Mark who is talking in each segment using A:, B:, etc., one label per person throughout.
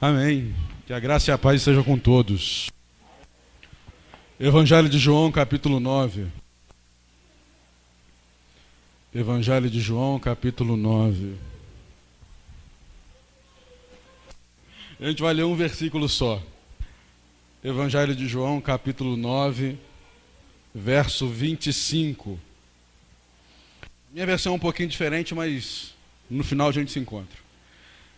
A: Amém. Que a graça e a paz sejam com todos. Evangelho de João, capítulo 9. Evangelho de João, capítulo 9. A gente vai ler um versículo só. Evangelho de João, capítulo 9, verso 25. Minha versão é um pouquinho diferente, mas no final a gente se encontra.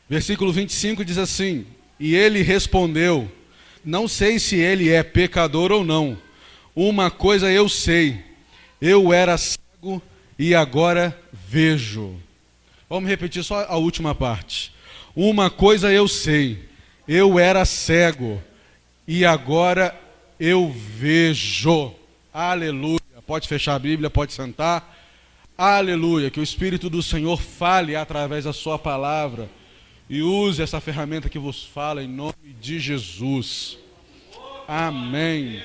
A: Versículo 25 diz assim: E ele respondeu: Não sei se ele é pecador ou não. Uma coisa eu sei, eu era cego e agora vejo. Vamos repetir só a última parte. Uma coisa eu sei, eu era cego e agora eu vejo. Aleluia. Pode fechar a Bíblia, pode sentar. Aleluia. Que o Espírito do Senhor fale através da sua palavra e use essa ferramenta que vos fala em nome de Jesus. Amém.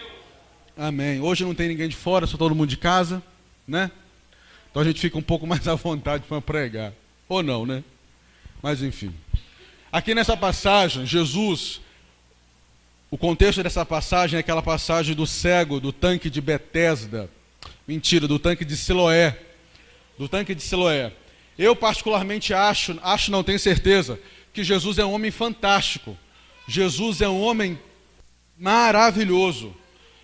A: Amém. Hoje não tem ninguém de fora, só todo mundo de casa, né? Então a gente fica um pouco mais à vontade para pregar. Ou não, né? Mas enfim. Aqui nessa passagem, Jesus, o contexto dessa passagem é aquela passagem do cego, do tanque de Betesda. Mentira, do tanque de Siloé. Do tanque de Siloé. Eu particularmente acho não, tenho certeza, que Jesus é um homem fantástico. Jesus é um homem maravilhoso.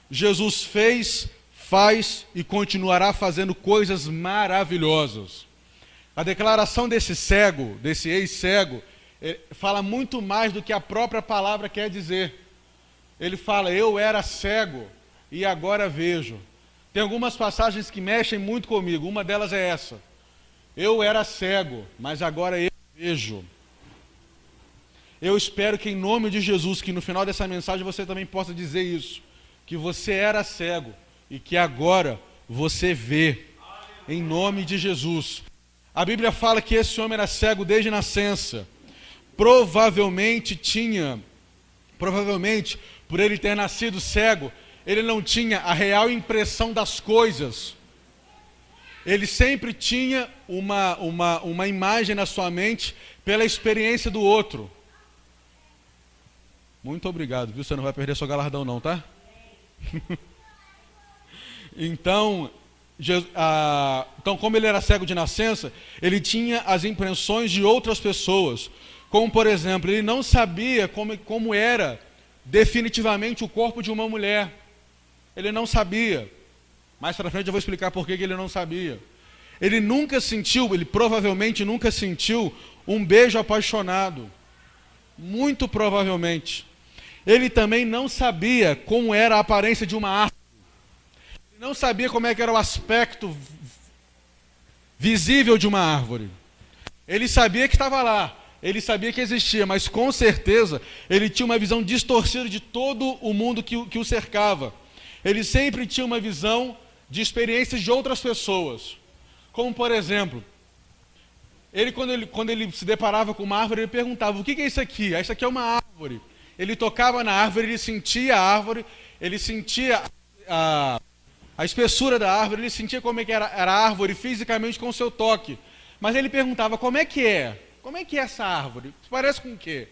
A: Jesus fez, faz e continuará fazendo coisas maravilhosas. A declaração desse cego, desse ex-cego, fala muito mais do que a própria palavra quer dizer. Ele fala: eu era cego e agora vejo. Tem algumas passagens que mexem muito comigo. Uma delas é essa: eu era cego, mas agora eu vejo. Eu espero que em nome de Jesus, que no final dessa mensagem você também possa dizer isso, que você era cego e que agora você vê, em nome de Jesus. A Bíblia fala que esse homem era cego desde nascença. Provavelmente, por ele ter nascido cego, ele não tinha a real impressão das coisas. Ele sempre tinha uma imagem na sua mente pela experiência do outro. Muito obrigado, viu? Você não vai perder seu galardão não, tá? Então, como ele era cego de nascença, ele tinha as impressões de outras pessoas. Como, por exemplo, ele não sabia como era definitivamente o corpo de uma mulher. Ele não sabia. Mais para frente eu vou explicar por que ele não sabia. Ele provavelmente nunca sentiu um beijo apaixonado. Muito provavelmente. Ele também não sabia como era a aparência de uma árvore. Ele não sabia como é que era o aspecto visível de uma árvore. Ele sabia que estava lá. Ele sabia que existia, mas com certeza ele tinha uma visão distorcida de todo o mundo que o cercava. Ele sempre tinha uma visão de experiências de outras pessoas. Como, por exemplo, quando ele se deparava com uma árvore, ele perguntava: o que é isso aqui? Isso aqui é uma árvore. Ele tocava na árvore, ele sentia a árvore, ele sentia a espessura da árvore, ele sentia como é que era a árvore fisicamente com o seu toque. Mas ele perguntava: como é que é? Como é que é essa árvore? Parece com o quê?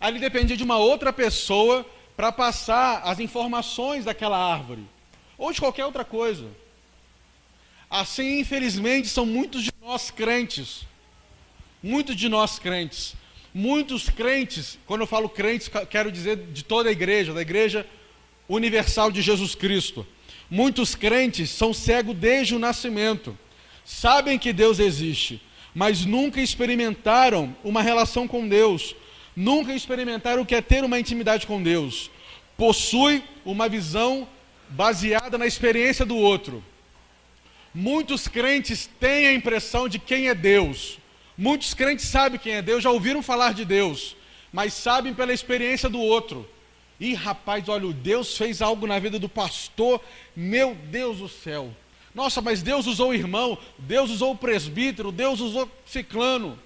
A: Aí ele dependia de uma outra pessoa para passar as informações daquela árvore. Ou de qualquer outra coisa. Assim, infelizmente, são muitos de nós crentes. Muitos de nós crentes. Muitos crentes, quando eu falo crentes, quero dizer de toda a igreja, da Igreja Universal de Jesus Cristo. Muitos crentes são cegos desde o nascimento. Sabem que Deus existe, mas nunca experimentaram uma relação com Deus. Nunca experimentaram o que é ter uma intimidade com Deus. Possui uma visão baseada na experiência do outro. Muitos crentes têm a impressão de quem é Deus. Muitos crentes sabem quem é Deus, já ouviram falar de Deus, mas sabem pela experiência do outro. Ih, rapaz, olha, Deus fez algo na vida do pastor, meu Deus do céu. Nossa, mas Deus usou o irmão, Deus usou o presbítero, Deus usou ciclano.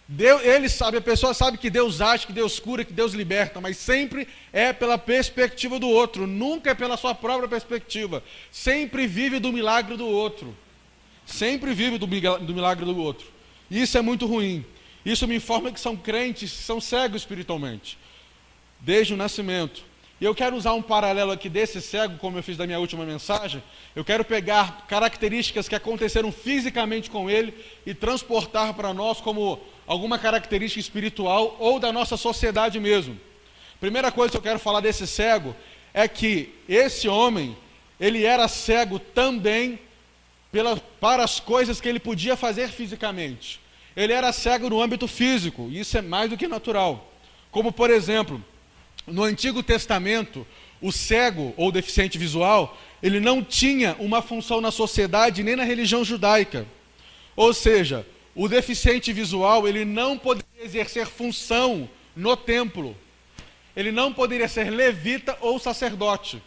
A: A pessoa sabe que Deus age, que Deus cura, que Deus liberta, mas sempre é pela perspectiva do outro, nunca é pela sua própria perspectiva. Sempre vive do milagre do outro. Sempre vive do milagre do outro. Isso é muito ruim. Isso me informa que são crentes, que são cegos espiritualmente. desde o nascimento. E eu quero usar um paralelo aqui desse cego, como eu fiz da minha última mensagem. Eu quero pegar características que aconteceram fisicamente com ele e transportar para nós como alguma característica espiritual ou da nossa sociedade mesmo. Primeira coisa que eu quero falar desse cego é que esse homem, ele era cego também para as coisas que ele podia fazer fisicamente. Ele era cego no âmbito físico, e isso é mais do que natural. Como, por exemplo, no Antigo Testamento, o cego ou deficiente visual, ele não tinha uma função na sociedade nem na religião judaica. Ou seja, o deficiente visual, ele não poderia exercer função no templo. Ele não poderia ser levita ou sacerdote.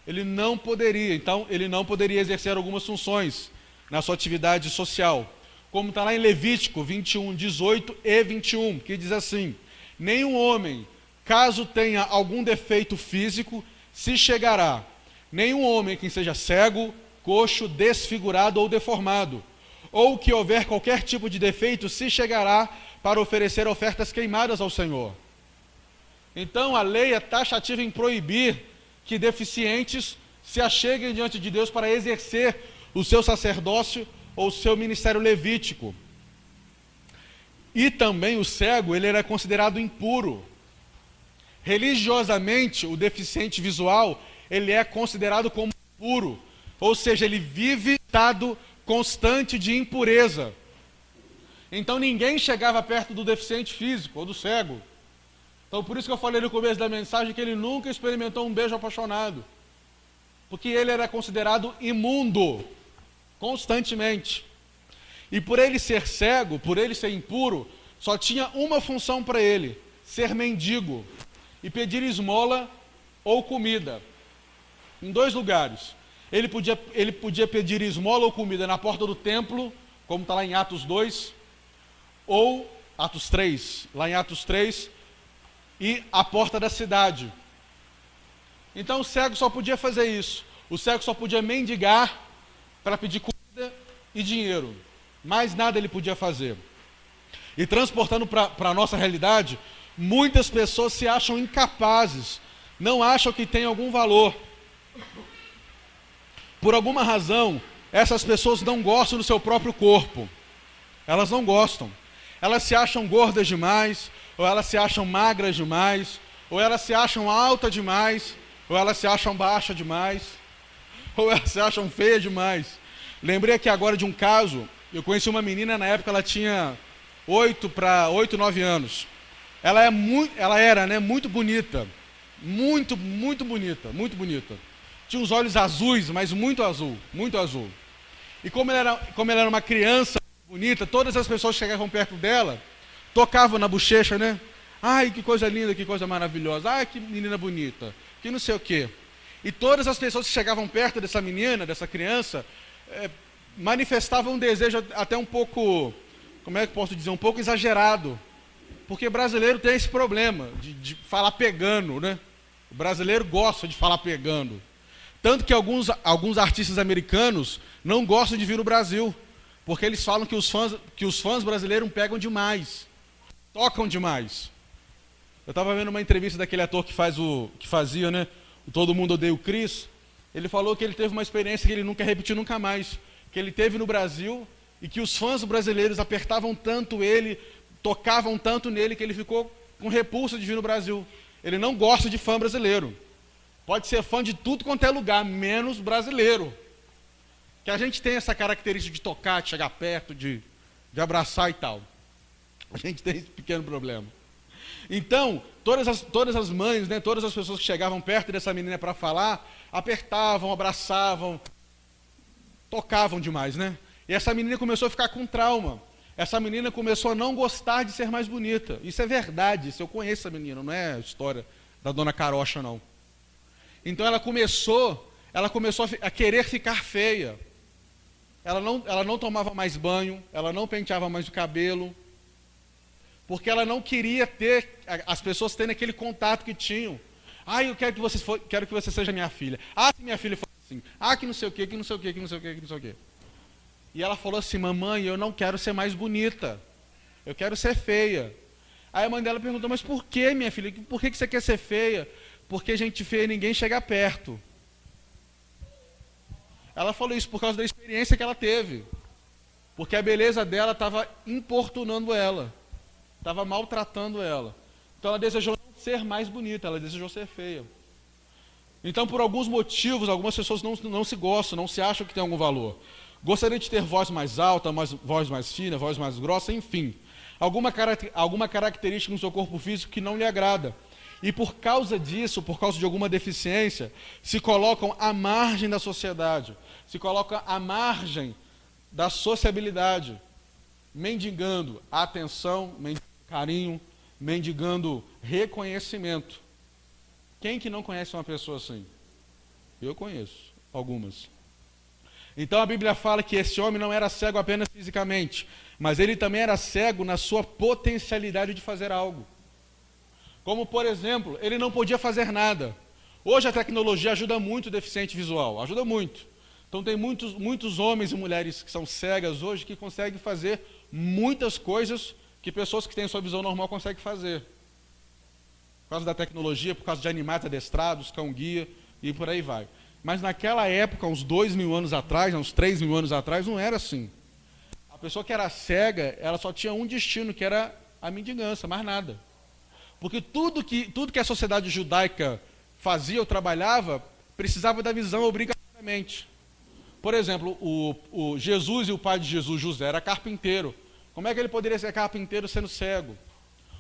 A: Ele não poderia, então, ele não poderia exercer algumas funções na sua atividade social. Como está lá em Levítico 21, 18 e 21, que diz assim: nenhum homem, caso tenha algum defeito físico, se chegará. Nenhum homem que seja cego, coxo, desfigurado ou deformado, ou que houver qualquer tipo de defeito, se chegará para oferecer ofertas queimadas ao Senhor. Então a lei é taxativa em proibir que deficientes se acheguem diante de Deus para exercer o seu sacerdócio ou o seu ministério levítico. E também o cego, ele era considerado impuro. Religiosamente, o deficiente visual, ele é considerado como impuro, ou seja, ele vive em estado constante de impureza. Então ninguém chegava perto do deficiente físico ou do cego. Então por isso que eu falei no começo da mensagem que ele nunca experimentou um beijo apaixonado, porque ele era considerado imundo constantemente. E por ele ser cego, por ele ser impuro, só tinha uma função para ele: ser mendigo e pedir esmola ou comida. Em dois lugares. Ele podia pedir esmola ou comida na porta do templo, como está lá em Atos 2, ou Atos 3, lá em Atos 3, e a porta da cidade. Então o cego só podia fazer isso. O cego só podia mendigar para pedir comida e dinheiro. Mais nada ele podia fazer. E transportando para a nossa realidade, muitas pessoas se acham incapazes, não acham que tem algum valor. Por alguma razão, essas pessoas não gostam do seu próprio corpo. Elas não gostam. Elas se acham gordas demais, ou elas se acham magras demais, ou elas se acham altas demais, ou elas se acham baixas demais, ou elas se acham feias demais. Lembrei aqui agora de um caso. Eu conheci uma menina, na época ela tinha 8, 9 anos. Ela era muito bonita. Muito bonita. Tinha os olhos azuis, mas muito azul. E como ela era uma criança bonita, todas as pessoas que chegavam perto dela, tocavam na bochecha, né? Ai, que coisa linda, que coisa maravilhosa. Ai, que menina bonita. Que não sei o quê. E todas as pessoas que chegavam perto dessa menina, dessa criança, manifestavam um desejo até um pouco, como é que posso dizer, um pouco exagerado. Porque brasileiro tem esse problema de falar pegando, né? O brasileiro gosta de falar pegando. Tanto que alguns artistas americanos não gostam de vir no Brasil, porque eles falam que os fãs brasileiros pegam demais, tocam demais. Eu estava vendo uma entrevista daquele ator que fazia, né, o Todo Mundo Odeia o Chris. Ele falou que ele teve uma experiência que ele nunca repetiu nunca mais, que ele teve no Brasil e que os fãs brasileiros apertavam tanto ele, tocavam tanto nele, que ele ficou com repulsa de vir no Brasil. Ele não gosta de fã brasileiro. Pode ser fã de tudo quanto é lugar, menos brasileiro. Que a gente tem essa característica de tocar, de chegar perto, de abraçar e tal. A gente tem esse pequeno problema. Então, todas as mães, né, todas as pessoas que chegavam perto dessa menina para falar, apertavam, abraçavam, tocavam demais, né? E essa menina começou a ficar com trauma. Essa menina começou a não gostar de ser mais bonita. Isso é verdade, isso eu conheço essa menina, não é a história da dona Carocha, não. Então ela começou a querer ficar feia. Ela não tomava mais banho, ela não penteava mais o cabelo, porque ela não queria ter as pessoas tendo aquele contato que tinham. Ah, eu quero que você seja minha filha. Ah, se minha filha for assim. Ah, que não sei o quê, que não sei o quê, que não sei o quê, que não sei o quê. E ela falou assim: mamãe, eu não quero ser mais bonita. Eu quero ser feia. Aí a mãe dela perguntou, mas por que, minha filha? Por que você quer ser feia? Porque gente feia ninguém chega perto. Ela falou isso por causa da experiência que ela teve. Porque a beleza dela estava importunando ela. Estava maltratando ela. Então ela desejou não ser mais bonita, ela desejou ser feia. Então, por alguns motivos, algumas pessoas não se gostam, não se acham que tem algum valor. Gostaria de ter voz mais alta, voz mais fina, voz mais grossa, enfim. Alguma característica no seu corpo físico que não lhe agrada. E por causa disso, por causa de alguma deficiência, se colocam à margem da sociedade, se colocam à margem da sociabilidade, mendigando atenção, mendigando carinho, mendigando reconhecimento. Quem que não conhece uma pessoa assim? Eu conheço algumas. Então a Bíblia fala que esse homem não era cego apenas fisicamente, mas ele também era cego na sua potencialidade de fazer algo. Como, por exemplo, ele não podia fazer nada. Hoje a tecnologia ajuda muito o deficiente visual, ajuda muito. Então tem muitos homens e mulheres que são cegas hoje que conseguem fazer muitas coisas que pessoas que têm sua visão normal conseguem fazer. Por causa da tecnologia, por causa de animais adestrados, cão-guia e por aí vai. Mas naquela época, uns 2.000 anos atrás, uns 3.000 anos atrás, não era assim. A pessoa que era cega, ela só tinha um destino, que era a mendigança, mais nada. Porque tudo que a sociedade judaica fazia ou trabalhava, precisava da visão obrigatoriamente. Por exemplo, o Jesus e o pai de Jesus, José, era carpinteiro. Como é que ele poderia ser carpinteiro sendo cego?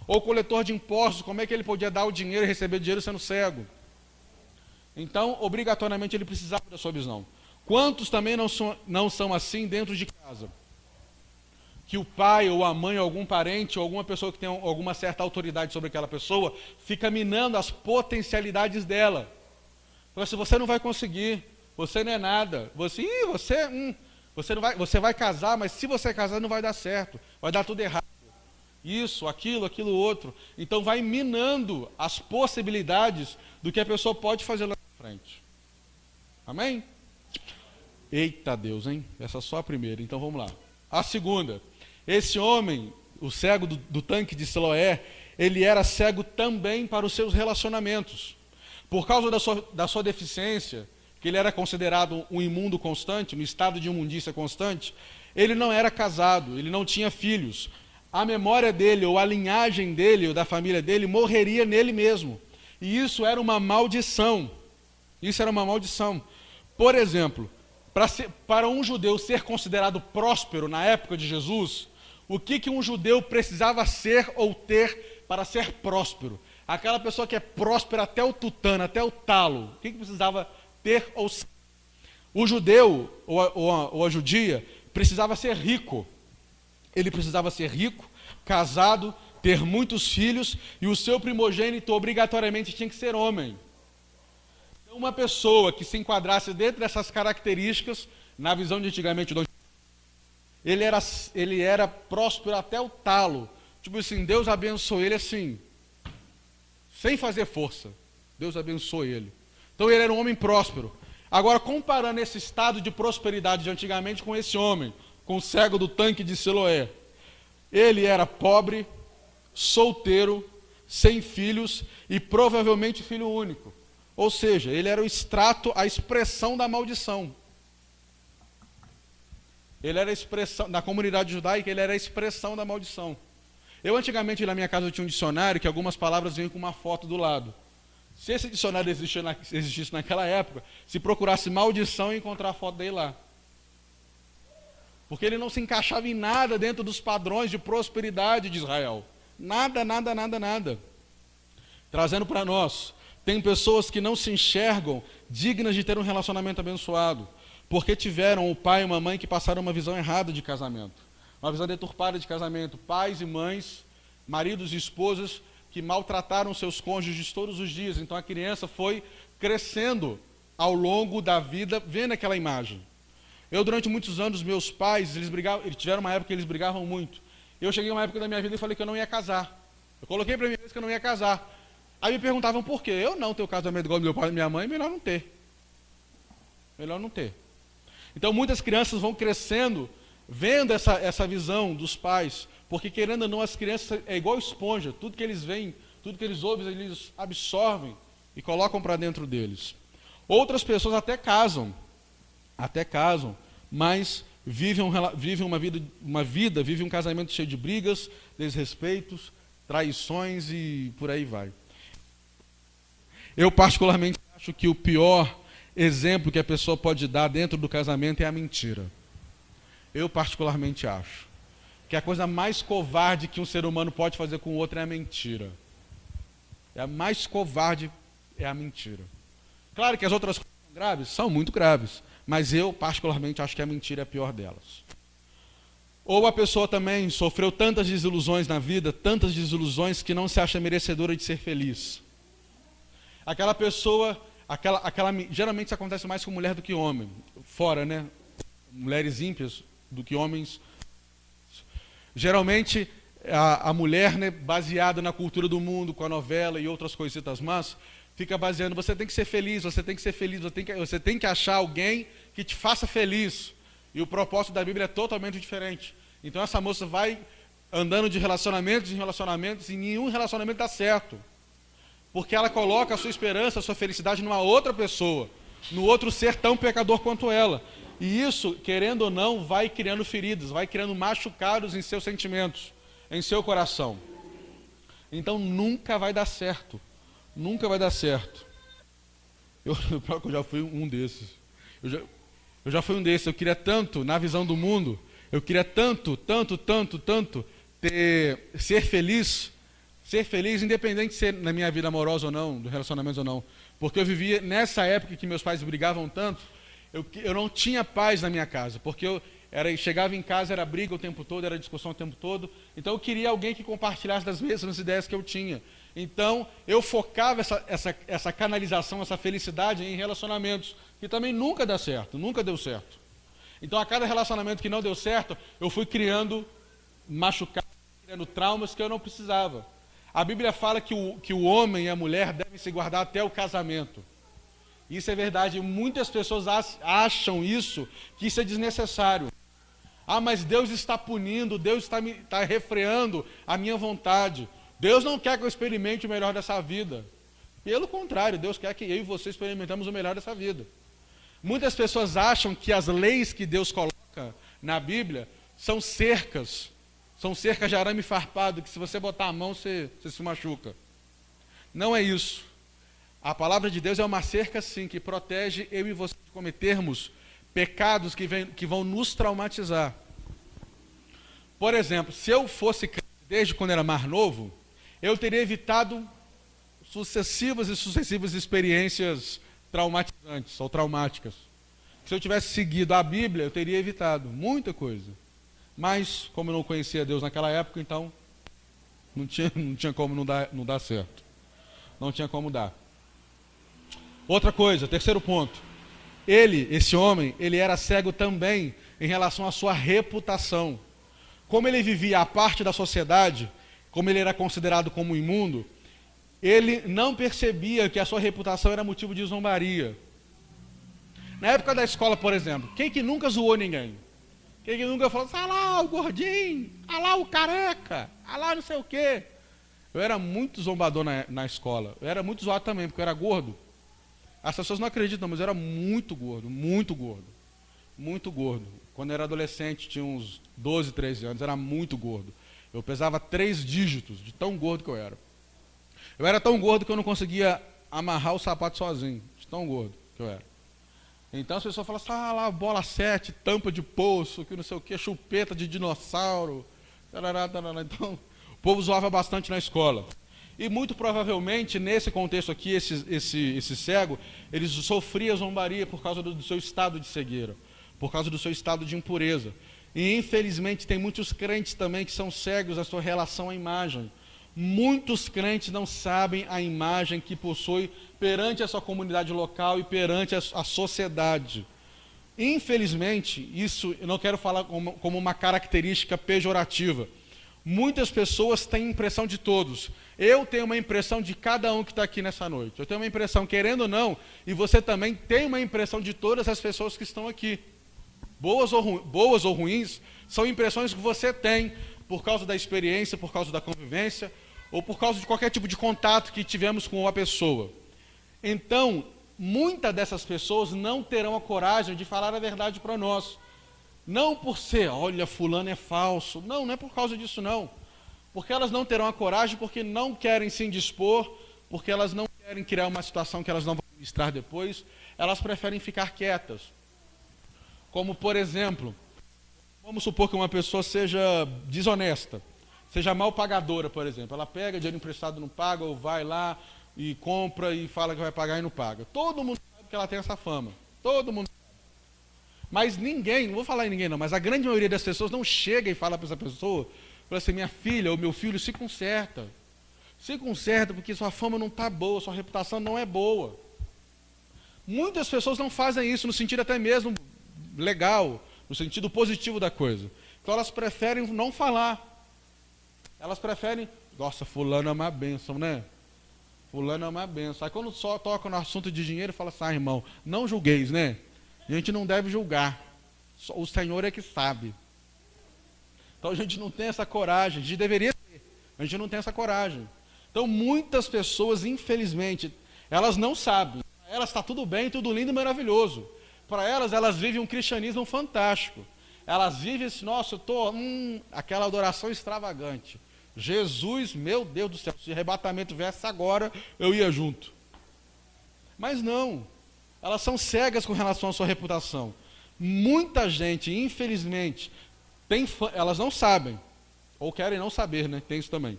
A: Ou coletor de impostos, como é que ele podia dar o dinheiro e receber dinheiro sendo cego? Então, obrigatoriamente, ele precisava da sua visão. Quantos também não são assim dentro de casa? Que o pai ou a mãe ou algum parente ou alguma pessoa que tem alguma certa autoridade sobre aquela pessoa fica minando as potencialidades dela. Fala assim, você não vai conseguir, você não é nada, você vai casar, mas se você casar não vai dar certo, vai dar tudo errado. Isso, aquilo outro. Então vai minando as possibilidades do que a pessoa pode fazer lá na frente. Amém? Eita Deus, hein? Essa é só a primeira, então vamos lá. A segunda. Esse homem, o cego do tanque de Siloé, ele era cego também para os seus relacionamentos. Por causa da sua deficiência, que ele era considerado um imundo constante, no estado de imundícia constante, ele não era casado, ele não tinha filhos. A memória dele, ou a linhagem dele, ou da família dele, morreria nele mesmo. E isso era uma maldição. Isso era uma maldição. Por exemplo, para um judeu ser considerado próspero na época de Jesus, o que um judeu precisava ser ou ter para ser próspero? Aquela pessoa que é próspera até o tutano, até o talo, o que precisava ter ou ser? O judeu, ou a judia, precisava ser rico. Ele precisava ser rico, casado, ter muitos filhos, e o seu primogênito obrigatoriamente tinha que ser homem. Então, uma pessoa que se enquadrasse dentro dessas características, na visão de antigamente, ele era próspero até o talo. Tipo assim, Deus abençoou ele assim, sem fazer força. Deus abençoou ele. Então ele era um homem próspero. Agora, comparando esse estado de prosperidade de antigamente com esse homem, com o cego do tanque de Siloé, ele era pobre, solteiro, sem filhos e provavelmente filho único. Ou seja, ele era o extrato, a expressão da maldição. Ele era a expressão, na comunidade judaica, ele era a expressão da maldição. Eu antigamente na minha casa eu tinha um dicionário que algumas palavras vinham com uma foto do lado. Se esse dicionário existisse naquela época, se procurasse maldição, ia encontrar a foto dele lá. Porque ele não se encaixava em nada dentro dos padrões de prosperidade de Israel. Nada. Trazendo para nós, tem pessoas que não se enxergam dignas de ter um relacionamento abençoado, porque tiveram o pai e uma mãe que passaram uma visão errada de casamento, uma visão deturpada de casamento, pais e mães, maridos e esposas que maltrataram seus cônjuges todos os dias. Então a criança foi crescendo ao longo da vida vendo aquela imagem. Eu, durante muitos anos, meus pais, eles tiveram uma época que eles brigavam muito. Eu cheguei a uma época da minha vida e falei que eu não ia casar. Eu coloquei para mim mesmo que eu não ia casar. Aí me perguntavam por quê. Eu não tenho casamento igual meu pai e minha mãe, melhor não ter. Melhor não ter. Então muitas crianças vão crescendo, vendo essa visão dos pais, Porque, querendo ou não, as crianças é igual esponja. Tudo que eles veem, tudo que eles ouvem, eles absorvem e colocam para dentro deles. Outras pessoas até casam, mas vivem um casamento cheio de brigas, desrespeitos, traições e por aí vai. Eu particularmente acho que o pior exemplo que a pessoa pode dar dentro do casamento é a mentira. Eu particularmente acho que a coisa mais covarde que um ser humano pode fazer com o outro é a mentira. A mais covarde é a mentira. Claro que as outras coisas são graves, são muito graves, mas eu particularmente acho que a mentira é a pior delas. Ou a pessoa também sofreu tantas desilusões na vida, tantas desilusões que não se acha merecedora de ser feliz. Aquela pessoa, geralmente isso acontece mais com mulher do que homem, fora, né? Mulheres ímpias do que homens. Geralmente a mulher, né, baseada na cultura do mundo, com a novela e outras coisitas más, fica baseando, você tem que ser feliz, você tem que ser feliz, você tem que achar alguém que te faça feliz. E o propósito da Bíblia é totalmente diferente. Então essa moça vai andando de relacionamentos em relacionamentos e nenhum relacionamento dá certo. Porque ela coloca a sua esperança, a sua felicidade numa outra pessoa, no outro ser tão pecador quanto ela. E isso, querendo ou não, vai criando feridas, vai criando machucados em seus sentimentos, em seu coração. Então nunca vai dar certo. Nunca vai dar certo. Eu já fui um desses. Eu já fui um desses. Eu queria tanto, na visão do mundo, eu queria tanto ser feliz, independente de ser na minha vida amorosa ou não, do relacionamento ou não. Porque eu vivia nessa época que meus pais brigavam tanto, eu não tinha paz na minha casa, porque chegava em casa, era briga o tempo todo, era discussão o tempo todo. Então eu queria alguém que compartilhasse das mesmas ideias que eu tinha. Então eu focava essa canalização, essa felicidade em relacionamentos, que também nunca dá certo, nunca deu certo. Então a cada relacionamento que não deu certo, eu fui criando machucados, criando traumas que eu não precisava. A Bíblia fala que o homem e a mulher devem se guardar até o casamento. Isso é verdade, muitas pessoas acham isso, que isso é desnecessário. Ah, mas Deus está punindo, Deus está refreando a minha vontade. Deus não quer que eu experimente o melhor dessa vida. Pelo contrário, Deus quer que eu e você experimentamos o melhor dessa vida. Muitas pessoas acham que as leis que Deus coloca na Bíblia são cercas de arame farpado, que se você botar a mão, você se machuca. Não é isso. A palavra de Deus é uma cerca, sim, que protege eu e você de cometermos pecados que vão nos traumatizar. Por exemplo, se eu fosse crente desde quando era mais novo, eu teria evitado sucessivas experiências traumatizantes ou traumáticas. Se eu tivesse seguido a Bíblia, eu teria evitado muita coisa. Mas, como eu não conhecia Deus naquela época, então não tinha como não dar certo. Não tinha como dar. Outra coisa, terceiro ponto. Esse homem, ele era cego também em relação à sua reputação. Como ele vivia à parte da sociedade, como ele era considerado como imundo, ele não percebia que a sua reputação era motivo de zombaria. Na época da escola, por exemplo, quem que nunca zoou ninguém? Quem que nunca falou, ah lá o gordinho, ah lá o careca, ah lá não sei o quê. Eu era muito zombador na escola. Eu era muito zoado também, porque eu era gordo. As pessoas não acreditam, mas eu era muito gordo, muito gordo. Muito gordo. Quando eu era adolescente, tinha uns 12, 13 anos, era muito gordo. Eu pesava 3 dígitos, de tão gordo que eu era. Eu era tão gordo que eu não conseguia amarrar o sapato sozinho, de tão gordo que eu era. Então as pessoas falam assim, ah lá, bola 7, tampa de poço, que não sei o que, chupeta de dinossauro. Tarará, tarará. Então, o povo zoava bastante na escola. E muito provavelmente, nesse contexto aqui, esse cego, ele sofria zombaria por causa do seu estado de cegueira, por causa do seu estado de impureza. E infelizmente tem muitos crentes também que são cegos à sua relação à imagem. Muitos crentes não sabem a imagem que possui perante a sua comunidade local e perante a sociedade. Infelizmente, isso eu não quero falar como uma característica pejorativa. Muitas pessoas têm impressão de todos. Eu tenho uma impressão de cada um que está aqui nessa noite. Eu tenho uma impressão, querendo ou não, e você também tem uma impressão de todas as pessoas que estão aqui. Boas ou ruins, são impressões que você tem, por causa da experiência, por causa da convivência, ou por causa de qualquer tipo de contato que tivemos com a pessoa. Então, muitas dessas pessoas não terão a coragem de falar a verdade para nós. Não por ser, olha, fulano é falso. Não é por causa disso não. Porque elas não terão a coragem, porque não querem se indispor, porque elas não querem criar uma situação que elas não vão administrar depois. Elas preferem ficar quietas. Como, por exemplo, vamos supor que uma pessoa seja desonesta, seja mal pagadora, por exemplo. Ela pega dinheiro emprestado e não paga, ou vai lá e compra e fala que vai pagar e não paga. Todo mundo sabe que ela tem essa fama. Todo mundo sabe. Mas ninguém, não vou falar em ninguém não, mas a grande maioria das pessoas não chega e fala para essa pessoa, fala assim, minha filha ou meu filho, se conserta. Se conserta porque sua fama não está boa, sua reputação não é boa. Muitas pessoas não fazem isso no sentido até mesmo legal, no sentido positivo da coisa. Então elas preferem não falar. Elas preferem, nossa, fulano é uma bênção, né? Fulano é uma bênção. Aí quando só toca no assunto de dinheiro, fala assim, irmão, não julgueis, né? A gente não deve julgar. O Senhor é que sabe. Então a gente não tem essa coragem. A gente deveria ter. A gente não tem essa coragem. Então muitas pessoas, infelizmente, elas não sabem. Para elas está tudo bem, tudo lindo e maravilhoso. Para elas vivem um cristianismo fantástico. Elas vivem esse, nossa, eu estou, aquela adoração extravagante. Jesus, meu Deus do céu, se arrebatamento viesse agora, eu ia junto. Mas não. Elas são cegas com relação à sua reputação. Muita gente, infelizmente, elas não sabem, ou querem não saber, né? Tem isso também.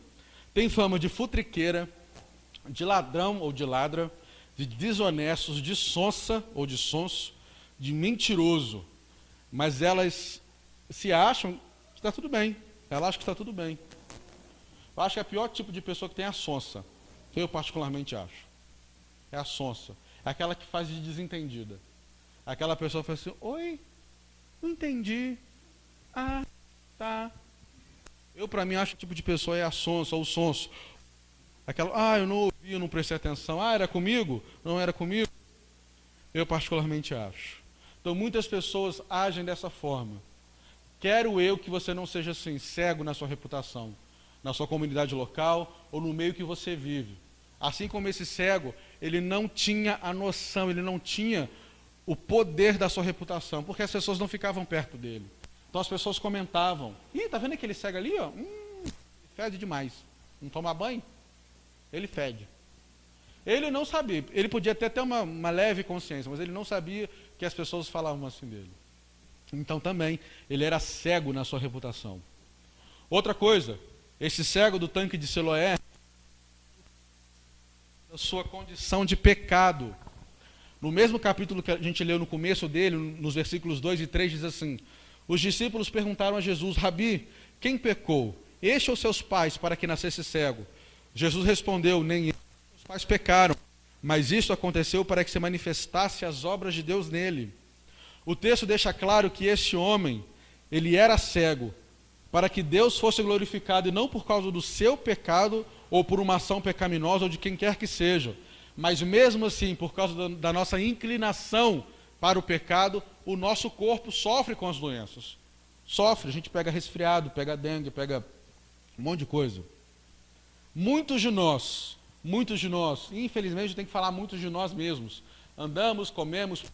A: Tem fama de futriqueira, de ladrão ou de ladra, de desonestos, de sonsa ou de sonso, de mentiroso. Mas elas se acham que está tudo bem. Elas acham que está tudo bem. Eu acho que é o pior tipo de pessoa que tem a sonsa. Que eu particularmente acho. É a sonsa. É aquela que faz de desentendida. Aquela pessoa que fala assim, oi, não entendi. Ah, tá. Eu, para mim, acho que o tipo de pessoa é a sonsa ou o sonso. Aquela, eu não ouvi, eu não prestei atenção. Era comigo? Não era comigo? Eu particularmente acho. Então, muitas pessoas agem dessa forma. Quero eu que você não seja assim, cego na sua reputação, na sua comunidade local ou no meio que você vive. Assim como esse cego, ele não tinha a noção, ele não tinha o poder da sua reputação, porque as pessoas não ficavam perto dele. Então as pessoas comentavam, tá vendo aquele cego ali, ó? Fede demais. Não toma banho? Ele fede. Ele não sabia, ele podia até ter uma leve consciência, mas ele não sabia que as pessoas falavam assim dele. Então também, ele era cego na sua reputação. Outra coisa, esse cego do tanque de Siloé, a sua condição de pecado. No mesmo capítulo que a gente leu no começo dele, nos versículos 2 e 3, diz assim, os discípulos perguntaram a Jesus, Rabi, quem pecou? Este ou seus pais para que nascesse cego? Jesus respondeu, nem os pais pecaram, mas isso aconteceu para que se manifestasse as obras de Deus nele. O texto deixa claro que esse homem, ele era cego, para que Deus fosse glorificado, e não por causa do seu pecado, ou por uma ação pecaminosa, ou de quem quer que seja, mas mesmo assim, por causa da nossa inclinação para o pecado, o nosso corpo sofre com as doenças. Sofre, a gente pega resfriado, pega dengue, pega um monte de coisa. Muitos de nós, e infelizmente tem que falar muitos de nós mesmos, andamos, comemos,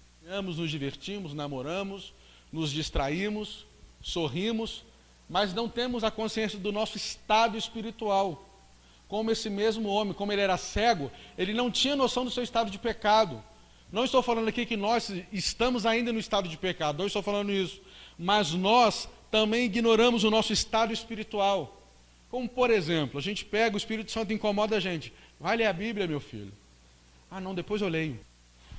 A: nos divertimos, namoramos, nos distraímos, sorrimos, mas não temos a consciência do nosso estado espiritual. Como esse mesmo homem, como ele era cego, ele não tinha noção do seu estado de pecado. Não estou falando aqui que nós estamos ainda no estado de pecado, não estou falando isso. Mas nós também ignoramos o nosso estado espiritual. Como, por exemplo, a gente pega, o Espírito Santo incomoda a gente. Vai ler a Bíblia, meu filho. Ah, não, depois eu leio.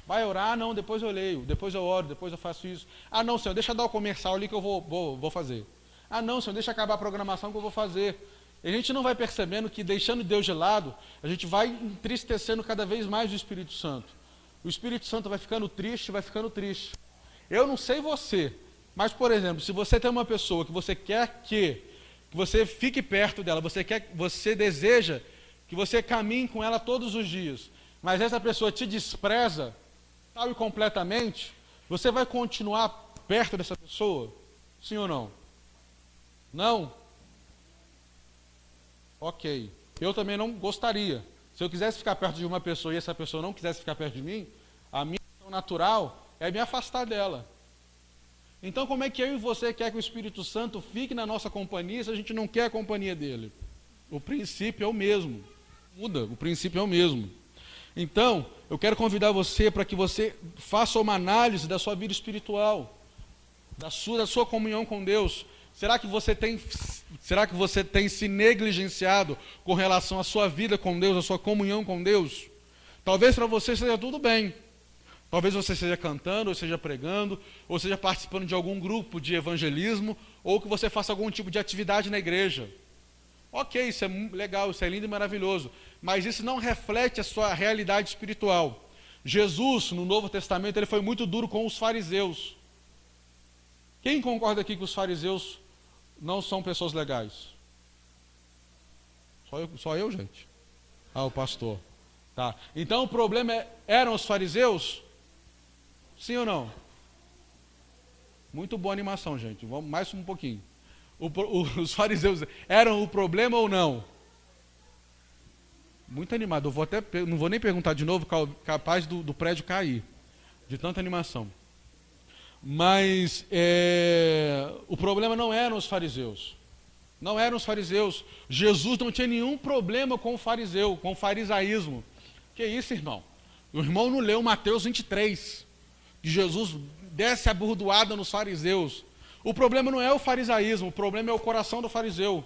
A: Vai orar? Não, depois eu leio. Depois eu oro, depois eu faço isso. Ah, não, Senhor, deixa eu dar o comercial ali que eu vou fazer. Ah, não, Senhor, deixa acabar a programação que eu vou fazer. E a gente não vai percebendo que, deixando Deus de lado, a gente vai entristecendo cada vez mais o Espírito Santo. O Espírito Santo vai ficando triste, vai ficando triste. Eu não sei você, mas, por exemplo, se você tem uma pessoa que você quer que você fique perto dela, você deseja que você caminhe com ela todos os dias, mas essa pessoa te despreza, tal e completamente, você vai continuar perto dessa pessoa? Sim ou não? Não? Ok. Eu também não gostaria. Se eu quisesse ficar perto de uma pessoa e essa pessoa não quisesse ficar perto de mim, a minha ação natural é me afastar dela. Então, como é que eu e você quer que o Espírito Santo fique na nossa companhia se a gente não quer a companhia dele? O princípio é o mesmo. Muda, o princípio é o mesmo. Então, eu quero convidar você para que você faça uma análise da sua vida espiritual, da sua comunhão com Deus. Será que você tem se negligenciado com relação à sua vida com Deus, à sua comunhão com Deus? Talvez para você seja tudo bem. Talvez você esteja cantando, ou seja pregando, ou seja participando de algum grupo de evangelismo, ou que você faça algum tipo de atividade na igreja. Ok, isso é legal, isso é lindo e maravilhoso, mas isso não reflete a sua realidade espiritual. Jesus, no Novo Testamento, ele foi muito duro com os fariseus. Quem concorda aqui que os fariseus não são pessoas legais? Só eu, gente? Ah, o pastor. Tá. Então o problema eram os fariseus? Sim ou não? Muito boa animação, gente. Vamos mais um pouquinho. Os fariseus eram o problema ou não? Muito animado. Não vou nem perguntar de novo, capaz do prédio cair, de tanta animação. Mas o problema não eram os fariseus. Não eram os fariseus. Jesus não tinha nenhum problema com o fariseu, com o farisaísmo. Que isso, irmão? O irmão não leu Mateus 23. Que Jesus desce a burdoada nos fariseus. O problema não é o farisaísmo, o problema é o coração do fariseu.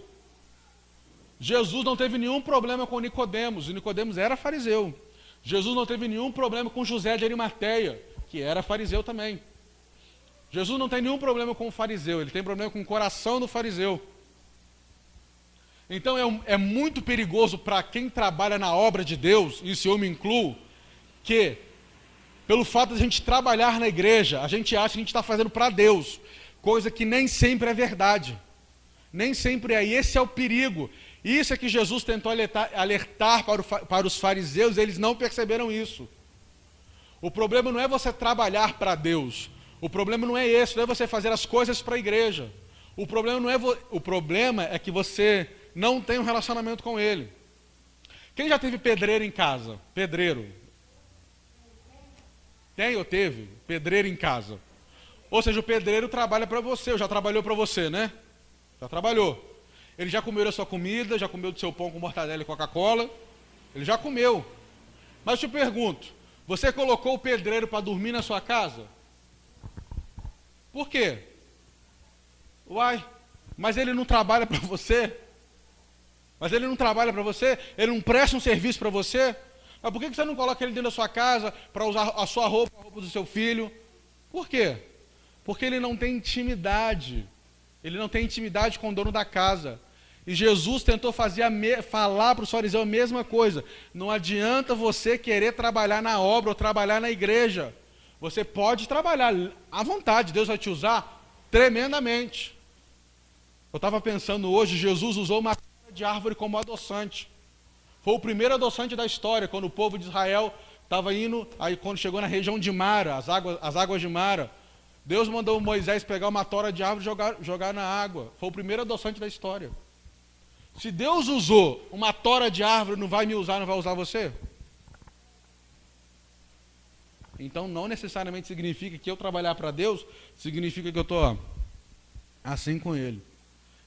A: Jesus não teve nenhum problema com Nicodemos, e Nicodemos era fariseu. Jesus não teve nenhum problema com José de Arimateia, que era fariseu também. Jesus não tem nenhum problema com o fariseu, ele tem problema com o coração do fariseu. Então é muito perigoso para quem trabalha na obra de Deus, e isso eu me incluo, que pelo fato de a gente trabalhar na igreja, a gente acha que a gente está fazendo para Deus, coisa que nem sempre é verdade. Nem sempre é, e esse é o perigo. Isso é que Jesus tentou alertar para os fariseus, e eles não perceberam isso. O problema não é você trabalhar para Deus. O problema não é esse, não é você fazer as coisas para a igreja. O problema é que você não tem um relacionamento com Ele. Quem já teve pedreiro em casa? Pedreiro. Tem ou teve? Pedreiro em casa. Ou seja, o pedreiro trabalha para você, ou já trabalhou para você, né? Já trabalhou. Ele já comeu a sua comida, já comeu do seu pão com mortadela e Coca-Cola. Ele já comeu. Mas eu te pergunto, você colocou o pedreiro para dormir na sua casa? Por quê? Uai, mas ele não trabalha para você? Mas ele não trabalha para você? Ele não presta um serviço para você? Mas por que você não coloca ele dentro da sua casa para usar a sua roupa, a roupa do seu filho? Por quê? Porque ele não tem intimidade. Ele não tem intimidade com o dono da casa. E Jesus tentou falar para os fariseus a mesma coisa. Não adianta você querer trabalhar na obra ou trabalhar na igreja. Você pode trabalhar à vontade, Deus vai te usar tremendamente. Eu estava pensando hoje, Jesus usou uma de árvore como adoçante. Foi o primeiro adoçante da história, quando o povo de Israel estava indo, aí quando chegou na região de Mara, as águas de Mara, Deus mandou Moisés pegar uma tora de árvore e jogar na água. Foi o primeiro adoçante da história. Se Deus usou uma tora de árvore, não vai me usar, não vai usar você? Então não necessariamente significa que eu trabalhar para Deus, significa que eu estou assim com Ele.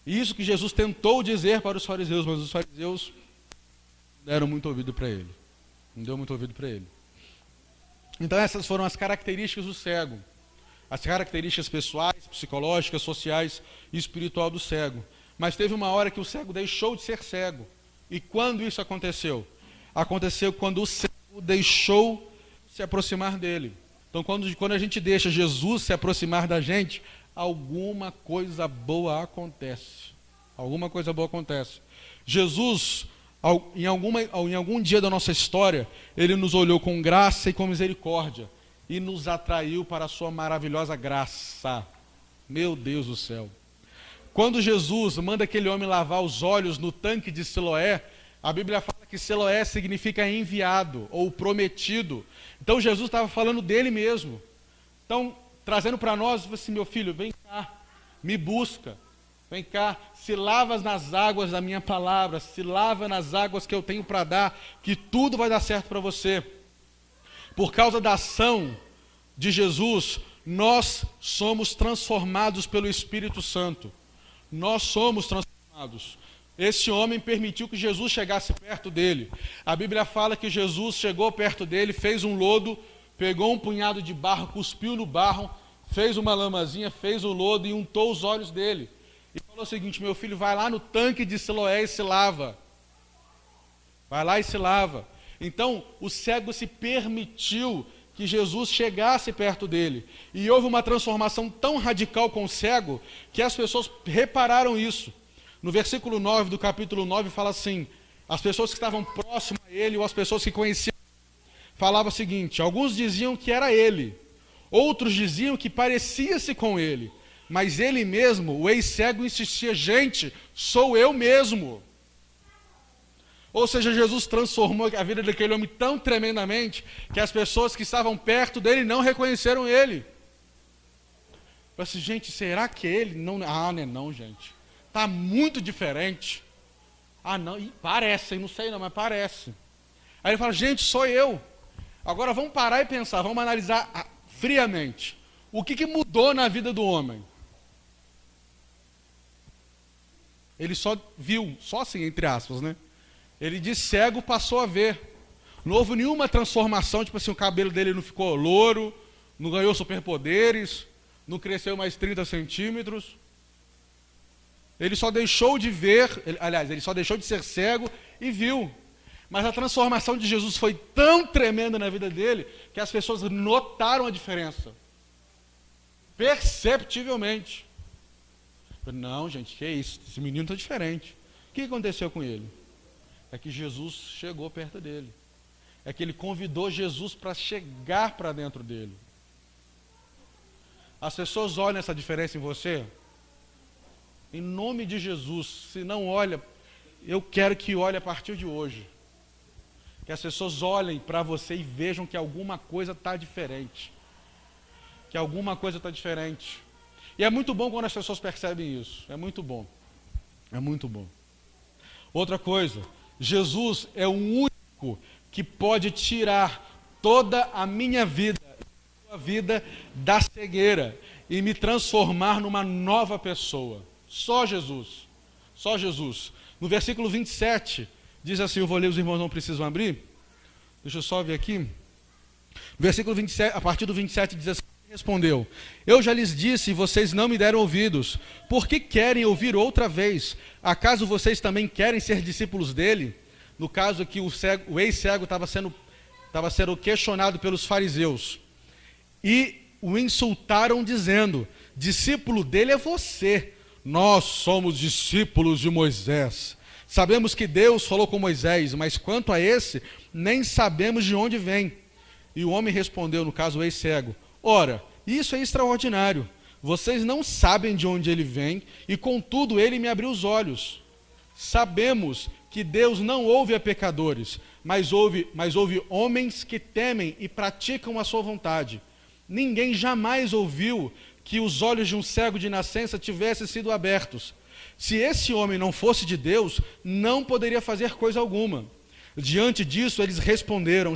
A: Isso que Jesus tentou dizer para os fariseus, mas os fariseus deram muito ouvido para ele. Não deu muito ouvido para ele. Então essas foram as características do cego. As características pessoais, psicológicas, sociais e espiritual do cego. Mas teve uma hora que o cego deixou de ser cego. E quando isso aconteceu? Aconteceu quando o cego deixou se aproximar dele. Então quando a gente deixa Jesus se aproximar da gente, alguma coisa boa acontece. Alguma coisa boa acontece. Jesus, em algum dia da nossa história, ele nos olhou com graça e com misericórdia e nos atraiu para a sua maravilhosa graça. Meu Deus do céu. Quando Jesus manda aquele homem lavar os olhos no tanque de Siloé, a Bíblia fala que Siloé significa enviado ou prometido. Então Jesus estava falando dele mesmo. Então, trazendo para nós, assim, meu filho, vem cá, me busca. Vem cá, se lavas nas águas da minha palavra, se lava nas águas que eu tenho para dar, que tudo vai dar certo para você. Por causa da ação de Jesus, nós somos transformados pelo Espírito Santo. Nós somos transformados. Esse homem permitiu que Jesus chegasse perto dele. A Bíblia fala que Jesus chegou perto dele, fez um lodo, pegou um punhado de barro, cuspiu no barro, fez uma lamazinha, fez o lodo e untou os olhos dele. E falou o seguinte: meu filho, vai lá no tanque de Siloé e se lava. Vai lá e se lava. Então, o cego se permitiu que Jesus chegasse perto dele. E houve uma transformação tão radical com o cego, que as pessoas repararam isso. No versículo 9 do capítulo 9 fala assim: as pessoas que estavam próximas a ele, ou as pessoas que conheciam, falavam o seguinte: alguns diziam que era ele, outros diziam que parecia-se com ele. Mas ele mesmo, o ex-cego, insistia: gente, sou eu mesmo. Ou seja, Jesus transformou a vida daquele homem tão tremendamente, que as pessoas que estavam perto dele não reconheceram ele. Eu disse: gente, será que é ele? Não, não, gente. Está muito diferente. Não, parece, não sei não, mas parece. Aí ele fala: gente, sou eu. Agora vamos parar e pensar, vamos analisar friamente. O que mudou na vida do homem? Ele só viu, só assim, entre aspas, né? Ele de cego passou a ver. Não houve nenhuma transformação, tipo assim, o cabelo dele não ficou louro, não ganhou superpoderes, não cresceu mais 30 centímetros. Ele só deixou de ver, ele só deixou de ser cego e viu. Mas a transformação de Jesus foi tão tremenda na vida dele, que as pessoas notaram a diferença. Perceptivelmente. Não, gente, que é isso? Esse menino está diferente. O que aconteceu com ele? É que Jesus chegou perto dele. É que ele convidou Jesus para chegar para dentro dele. As pessoas olham essa diferença em você? Em nome de Jesus, se não olha, eu quero que olhe a partir de hoje. Que as pessoas olhem para você e vejam que alguma coisa está diferente. Que alguma coisa está diferente. E é muito bom quando as pessoas percebem isso. É muito bom. É muito bom. Outra coisa, Jesus é o único que pode tirar toda a minha vida, a sua vida, da cegueira e me transformar numa nova pessoa. Só Jesus. Só Jesus. No versículo 27, diz assim, eu vou ler, os irmãos não precisam abrir. Deixa eu só ver aqui. No versículo 27, a partir do 27 diz assim: respondeu: eu já lhes disse e vocês não me deram ouvidos. Por que querem ouvir outra vez? Acaso vocês também querem ser discípulos dele? No caso aqui, o ex-cego estava sendo questionado pelos fariseus. E o insultaram dizendo: discípulo dele é você. Nós somos discípulos de Moisés. Sabemos que Deus falou com Moisés, mas quanto a esse, nem sabemos de onde vem. E o homem respondeu, no caso o ex-cego: ora, isso é extraordinário. Vocês não sabem de onde ele vem, e contudo ele me abriu os olhos. Sabemos que Deus não ouve a pecadores, mas ouve homens que temem e praticam a sua vontade. Ninguém jamais ouviu que os olhos de um cego de nascença tivessem sido abertos. Se esse homem não fosse de Deus, não poderia fazer coisa alguma. Diante disso eles responderam: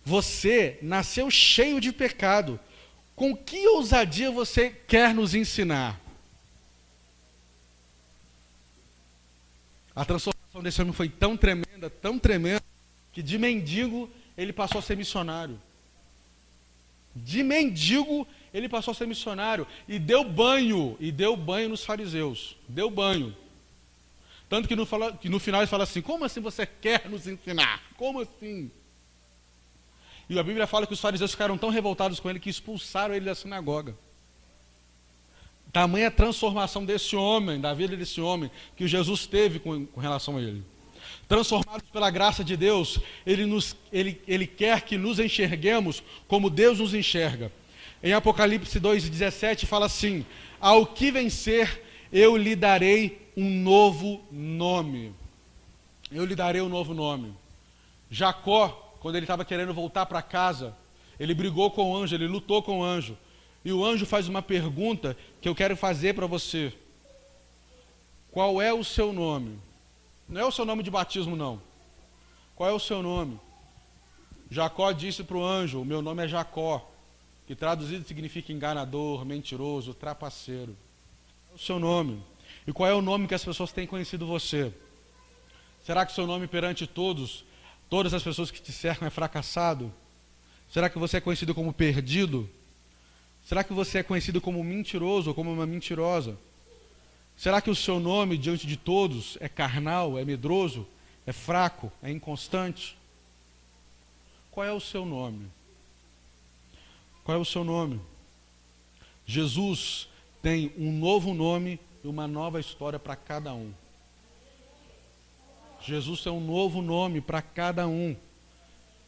A: você nasceu cheio de pecado. Com que ousadia você quer nos ensinar? A transformação desse homem foi tão tremenda, que de mendigo ele passou a ser missionário. De mendigo ele passou a ser missionário e deu banho nos fariseus. Deu banho. Tanto que no final ele fala assim: como assim você quer nos ensinar? Como assim? E a Bíblia fala que os fariseus ficaram tão revoltados com ele que expulsaram ele da sinagoga. Tamanha transformação desse homem, da vida desse homem, que Jesus teve com relação a ele. Transformados pela graça de Deus, ele quer que nos enxerguemos como Deus nos enxerga. Em Apocalipse 2,17 fala assim: ao que vencer, eu lhe darei um novo nome. Eu lhe darei um novo nome. Jacó, quando ele estava querendo voltar para casa, ele brigou com o anjo, ele lutou com o anjo. E o anjo faz uma pergunta que eu quero fazer para você. Qual é o seu nome? Não é o seu nome de batismo, não. Qual é o seu nome? Jacó disse para o anjo: o meu nome é Jacó, que traduzido significa enganador, mentiroso, trapaceiro. Qual é o seu nome? E qual é o nome que as pessoas têm conhecido você? Será que o seu nome perante todas as pessoas que te cercam é fracassado? Será que você é conhecido como perdido? Será que você é conhecido como mentiroso ou como uma mentirosa? Será que o seu nome diante de todos é carnal, é medroso, é fraco, é inconstante? Qual é o seu nome? Qual é o seu nome? Jesus tem um novo nome e uma nova história para cada um. Jesus tem um novo nome para cada um.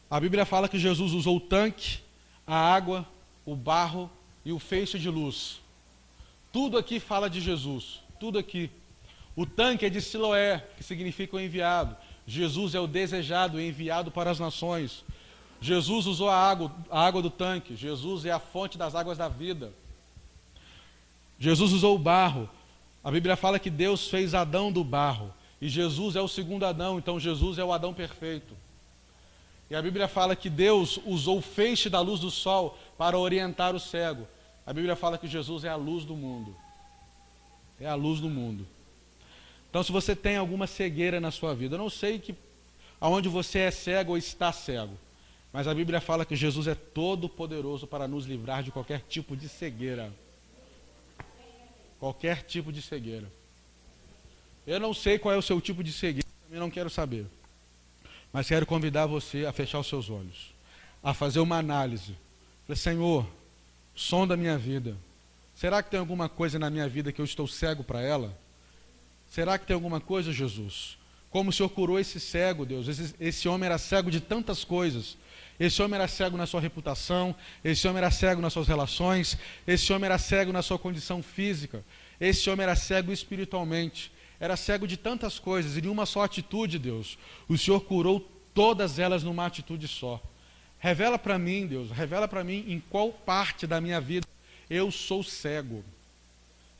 A: A Bíblia fala que Jesus usou o tanque, a água, o barro e o feixe de luz. Tudo aqui fala de Jesus. Tudo aqui. O tanque é de Siloé, que significa o enviado. Jesus é o desejado, enviado para as nações. Jesus usou a água do tanque. Jesus é a fonte das águas da vida. Jesus usou o barro. A Bíblia fala que Deus fez Adão do barro. E Jesus é o segundo Adão, então Jesus é o Adão perfeito. E a Bíblia fala que Deus usou o feixe da luz do sol para orientar o cego. A Bíblia fala que Jesus é a luz do mundo. É a luz do mundo. Então, se você tem alguma cegueira na sua vida, eu não sei aonde você é cego ou está cego, mas a Bíblia fala que Jesus é todo poderoso para nos livrar de qualquer tipo de cegueira. Qualquer tipo de cegueira. Eu não sei qual é o seu tipo de cegueira, também não quero saber. Mas quero convidar você a fechar os seus olhos, a fazer uma análise. Falei: Senhor, sonda a minha vida. Será que tem alguma coisa na minha vida que eu estou cego para ela? Será que tem alguma coisa, Jesus? Como o Senhor curou esse cego, Deus? Esse homem era cego de tantas coisas. Esse homem era cego na sua reputação, esse homem era cego nas suas relações, esse homem era cego na sua condição física, esse homem era cego espiritualmente, era cego de tantas coisas, e em uma só atitude, Deus, o Senhor curou todas elas numa atitude só. Revela para mim, Deus, revela para mim em qual parte da minha vida eu sou cego.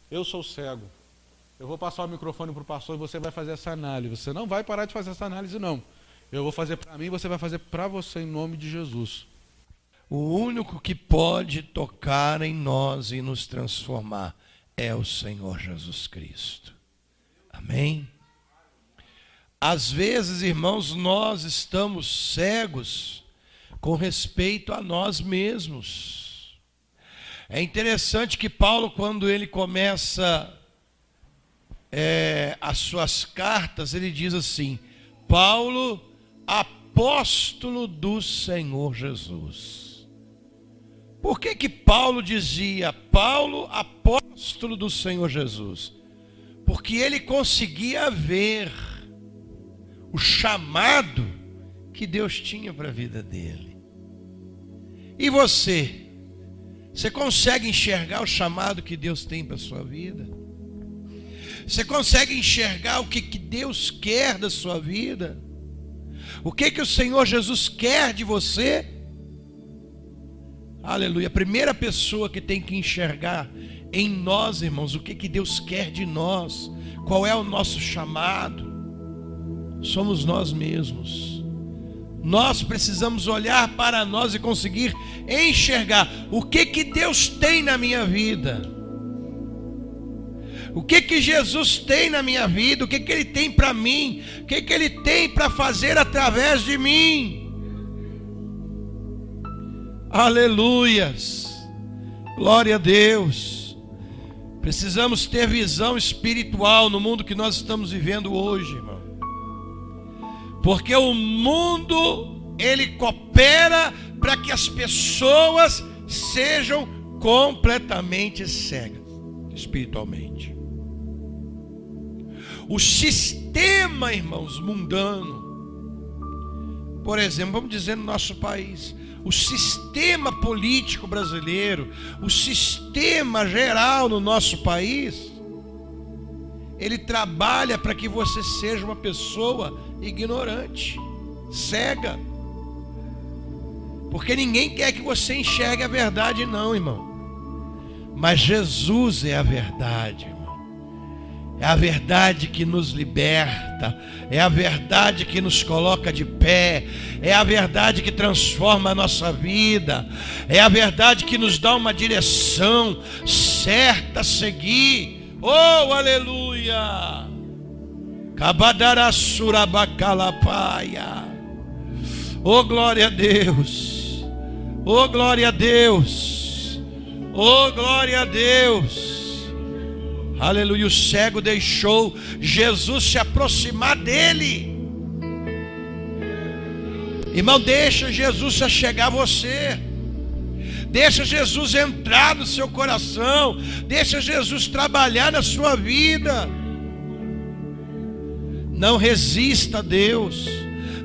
A: Eu sou cego. Eu vou passar o microfone para o pastor e você vai fazer essa análise. Você não vai parar de fazer essa análise, não. Eu vou fazer para mim e você vai fazer para você, em nome de Jesus.
B: O único que pode tocar em nós e nos transformar é o Senhor Jesus Cristo. Amém? Às vezes, irmãos, nós estamos cegos com respeito a nós mesmos. É interessante que Paulo, quando ele começa as suas cartas, ele diz assim: Paulo, apóstolo do Senhor Jesus. Por que Paulo dizia Paulo, apóstolo do Senhor Jesus? Porque ele conseguia ver o chamado que Deus tinha para a vida dele. E você consegue enxergar o chamado que Deus tem para a sua vida? Você consegue enxergar o que Deus quer da sua vida? O que o Senhor Jesus quer de você? Aleluia. A primeira pessoa que tem que enxergar em nós, irmãos, o que Deus quer de nós, qual é o nosso chamado, somos nós mesmos. Nós precisamos olhar para nós e conseguir enxergar o que Deus tem na minha vida. O que Jesus tem na minha vida, o que Ele tem para mim, o que Ele tem para fazer através de mim. Aleluias, glória a Deus. Precisamos ter visão espiritual no mundo que nós estamos vivendo hoje, irmão. Porque o mundo, ele coopera para que as pessoas sejam completamente cegas espiritualmente. O sistema, irmãos, mundano, por exemplo, vamos dizer no nosso país, o sistema político brasileiro, o sistema geral no nosso país, ele trabalha para que você seja uma pessoa ignorante, cega. Porque ninguém quer que você enxergue a verdade, não, irmão. Mas Jesus é a verdade, irmão. É a verdade que nos liberta, é a verdade que nos coloca de pé, é a verdade que transforma a nossa vida, é a verdade que nos dá uma direção certa a seguir. Oh, aleluia! Kabadarasurabacalapaia. Oh, glória a Deus! Oh, glória a Deus! Oh, glória a Deus! Aleluia, o cego deixou Jesus se aproximar dele. Irmão, deixa Jesus se chegar a você. Deixa Jesus entrar no seu coração. Deixa Jesus trabalhar na sua vida. Não resista a Deus.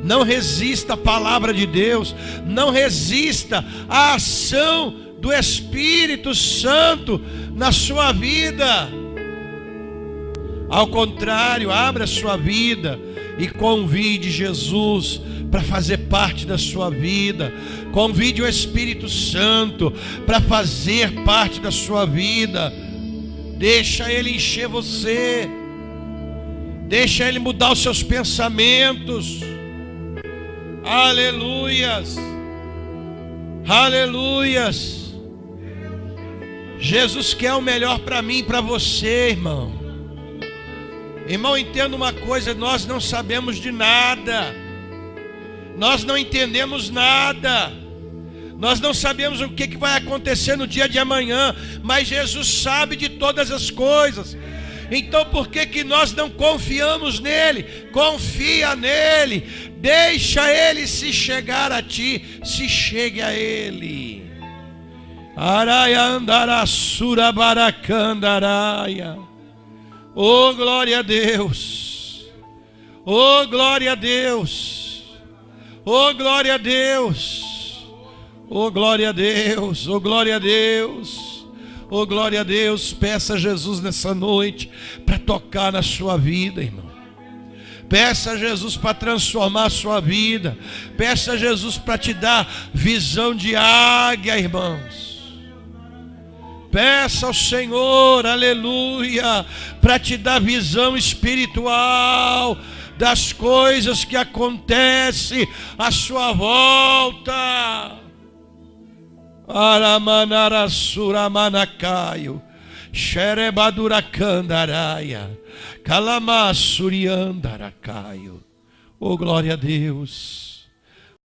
B: Não resista à palavra de Deus. Não resista à ação do Espírito Santo na sua vida. Ao contrário, abra a sua vida e convide Jesus para fazer parte da sua vida. Convide o Espírito Santo para fazer parte da sua vida. Deixa Ele encher você. Deixa Ele mudar os seus pensamentos. Aleluias. Aleluias. Jesus quer o melhor para mim e para você, irmão. Irmão, entenda uma coisa, nós não sabemos de nada, nós não entendemos nada, nós não sabemos o que vai acontecer no dia de amanhã, mas Jesus sabe de todas as coisas. Então por que nós não confiamos nele? Confia nele, deixa ele se chegar a ti, se chegue a ele. Araia andará surabaracandaraya. Oh, glória a Deus! Oh, glória a Deus! Oh, glória a Deus! Oh, glória a Deus! Oh, glória a Deus! Oh, glória a Deus! Peça a Jesus nessa noite para tocar na sua vida, irmão. Peça a Jesus para transformar a sua vida. Peça a Jesus para te dar visão de águia, irmãos. Peça ao Senhor, aleluia, para te dar visão espiritual das coisas que acontecem à sua volta. Aramanarasuramanakaio, xerebaduracandaraya, calamassuriandarakaio. Oh, glória a Deus.